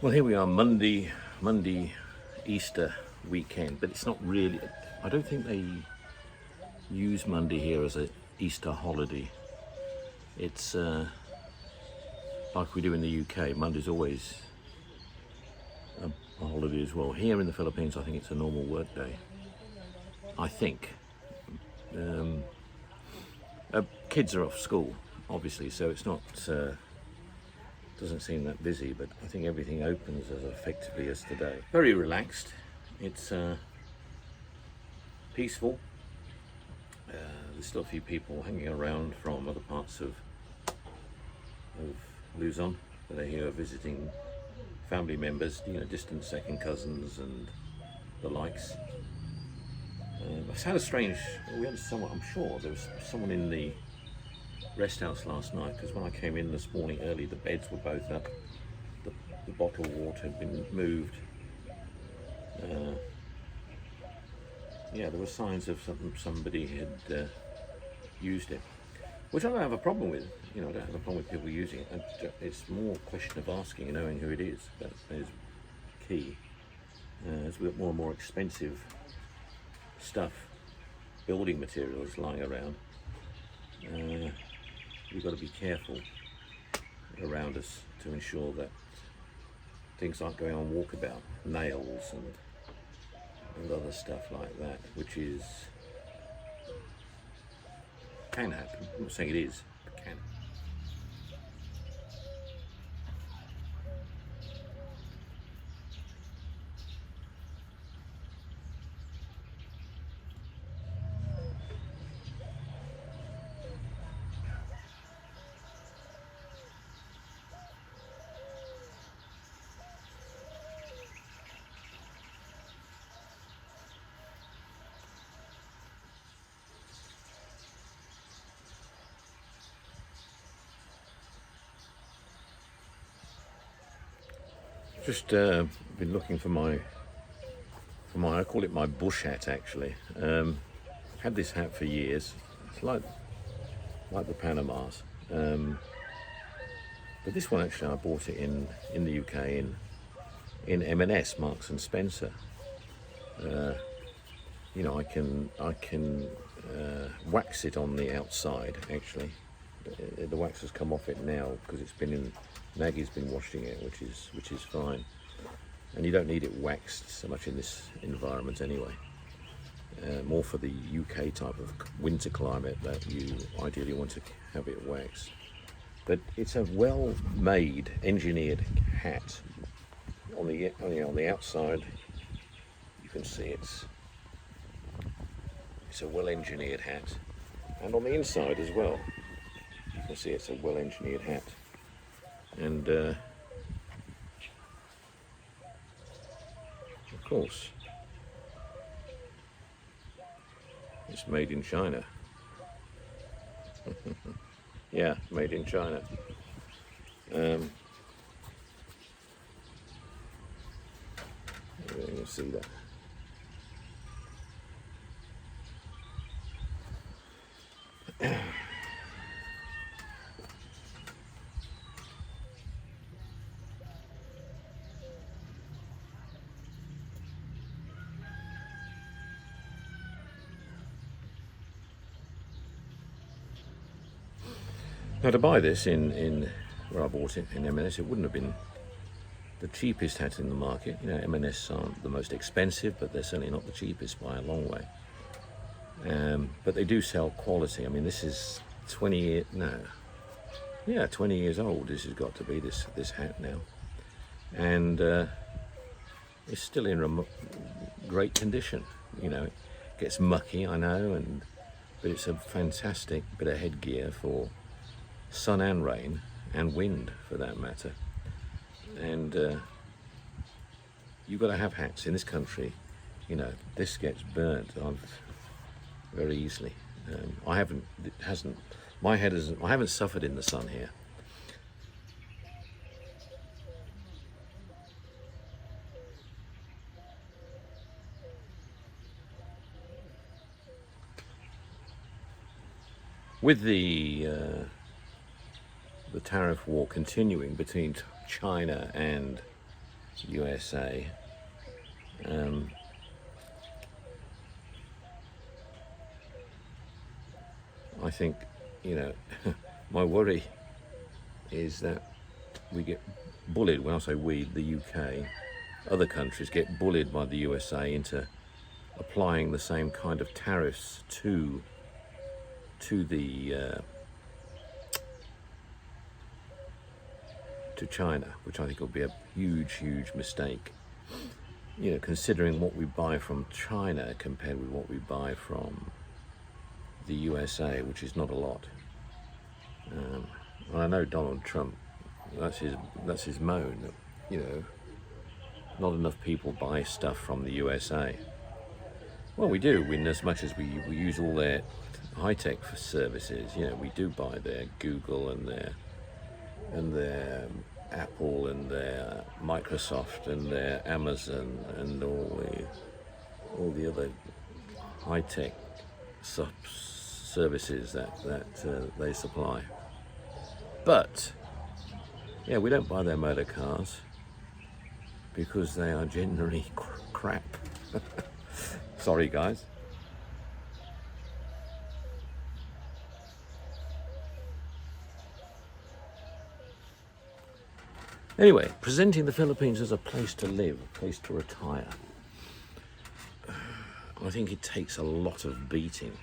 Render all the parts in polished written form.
Well, here we are, Monday, Easter weekend, but it's not really. I don't think they use Monday here as a Easter holiday. It's like we do in the UK. Monday's always a holiday as well. Here in the Philippines, I think it's a normal work day. I think. Um, Kids are off school, obviously, so it's not. Doesn't seem that busy, but I think everything opens as effectively as today. Very relaxed. It's peaceful. There's still a few people hanging around from other parts of Luzon that are here visiting family members, distant second cousins and the likes. It's had a strange. We had someone. I'm sure there was someone in the rest house last night, because when I came in this morning early, the beds were both up. The bottled water had been moved. Yeah, there were signs of somebody had used it, which I don't have a problem with. I don't have a problem with people using it. It's more a question of asking and knowing who it is. That is key. As we've got more and more expensive stuff, building materials lying around, we've got to be careful around us to ensure that things aren't going on walkabout, nails and other stuff like that, which can happen. I'm not saying it is, but can. Just been looking for my I call it my bush hat actually. Had this hat for years. It's like the Panamas, but this one actually I bought it in the UK in M&S, Marks and Spencer. I can wax it on the outside actually. The wax has come off it now because it's been in. Maggie's been washing it, which is fine, and you don't need it waxed so much in this environment anyway. More for the UK type of winter climate that you ideally want to have it waxed. But it's a well-made, engineered hat. On the outside, you can see it's a well-engineered hat, and on the inside as well, you can see it's a well-engineered hat. And of course, it's made in China. Yeah, made in China. You can see that. Now, to buy this in where I bought it in M&S, it wouldn't have been the cheapest hat in the market. M&S aren't the most expensive, but they're certainly not the cheapest by a long way. But they do sell quality. I mean, this is 20 years old. This has got to be this hat now, and it's still in great condition. It gets mucky, I know, but it's a fantastic bit of headgear for sun and rain and wind for that matter. And you've got to have hats in this country. This gets burnt very easily. I haven't suffered in the sun here. With the tariff war continuing between China and USA. I think, you know, my worry is that we get bullied. When I say we, the UK, other countries get bullied by the USA into applying the same kind of tariffs to China, which I think will be a huge mistake. You know, considering what we buy from China compared with what we buy from the USA, which is not a lot. And I know Donald Trump, that's his moan, that, you know, not enough people buy stuff from the USA. Well, we do, in as much as we use all their high-tech services. You know, we do buy their Google and their Apple and their Microsoft and their Amazon and all the other high-tech services that they supply. But yeah, we don't buy their motor cars because they are generally crap. Sorry, guys. Anyway, presenting the Philippines as a place to live, a place to retire. I think it takes a lot of beating,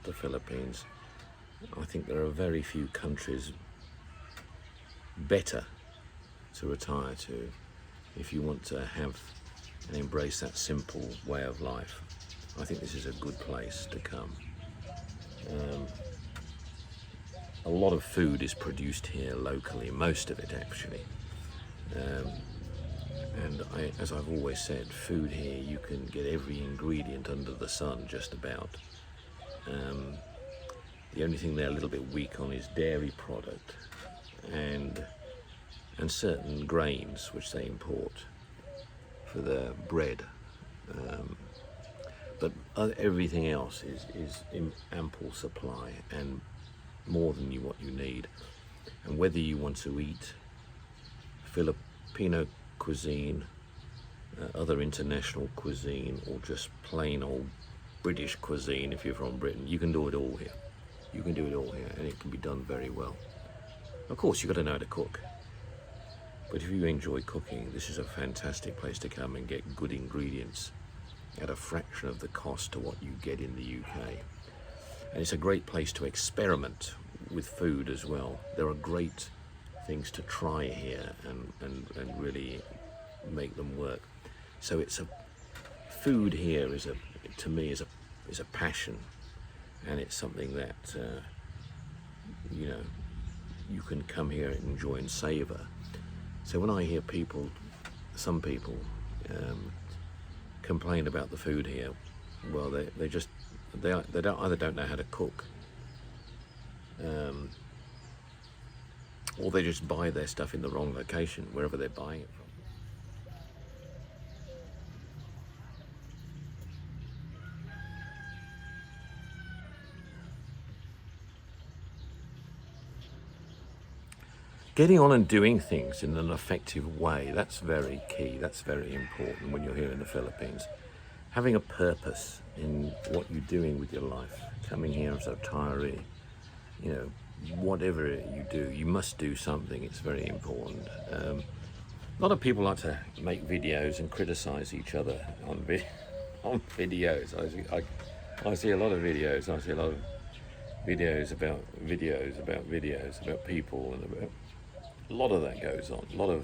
the Philippines. I think there are very few countries better to retire to if you want to have and embrace that simple way of life. I think this is a good place to come. A lot of food is produced here locally, most of it actually. And as I've always said, food here, you can get every ingredient under the sun, just about. The only thing they're a little bit weak on is dairy product and certain grains which they import for the bread. But everything else is in ample supply and more than what you need. And whether you want to eat Filipino cuisine, other international cuisine, or just plain old British cuisine if you're from Britain, you can do it all here. You can do it all here, and it can be done very well. Of course, you've got to know how to cook. But if you enjoy cooking, this is a fantastic place to come and get good ingredients at a fraction of the cost to what you get in the UK. And it's a great place to experiment with food as well. There are great things to try here and really make them work. So food here to me is a passion, and it's something that you know, you can come here and enjoy and savor. So when I hear some people complain about the food here, well, they don't know how to cook, or they just buy their stuff in the wrong location, wherever they're buying it from. Getting on and doing things in an effective way, that's very key, that's very important when you're here in the Philippines. Having a purpose in what you're doing with your life, coming here as a retiree, you know, whatever you do, you must do something. It's very important. A lot of people like to make videos and criticize each other on videos. I see a lot of videos. I see a lot of videos about people, and about a lot of that goes on. A lot of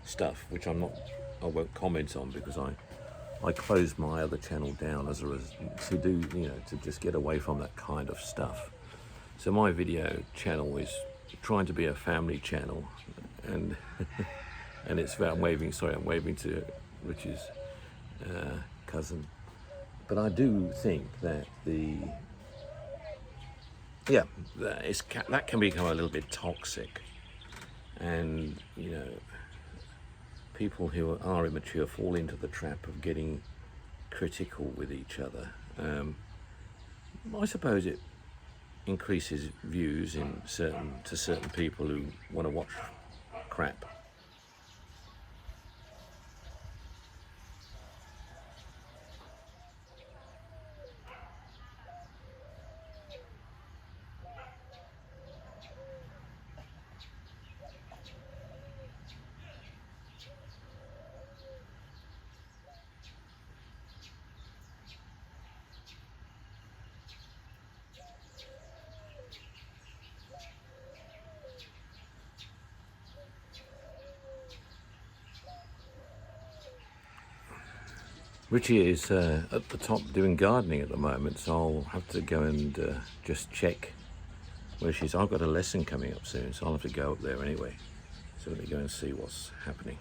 stuff which I won't comment on, because I closed my other channel down to just get away from that kind of stuff. So my video channel is trying to be a family channel, and and it's about I'm waving to Rich's cousin. But I do think that that can become a little bit toxic, and you know, people who are immature fall into the trap of getting critical with each other. I suppose it increases views to certain people who want to watch crap, Richie is at the top doing gardening at the moment, so I'll have to go and just check where she is. I've got a lesson coming up soon, so I'll have to go up there anyway. So let me go and see what's happening.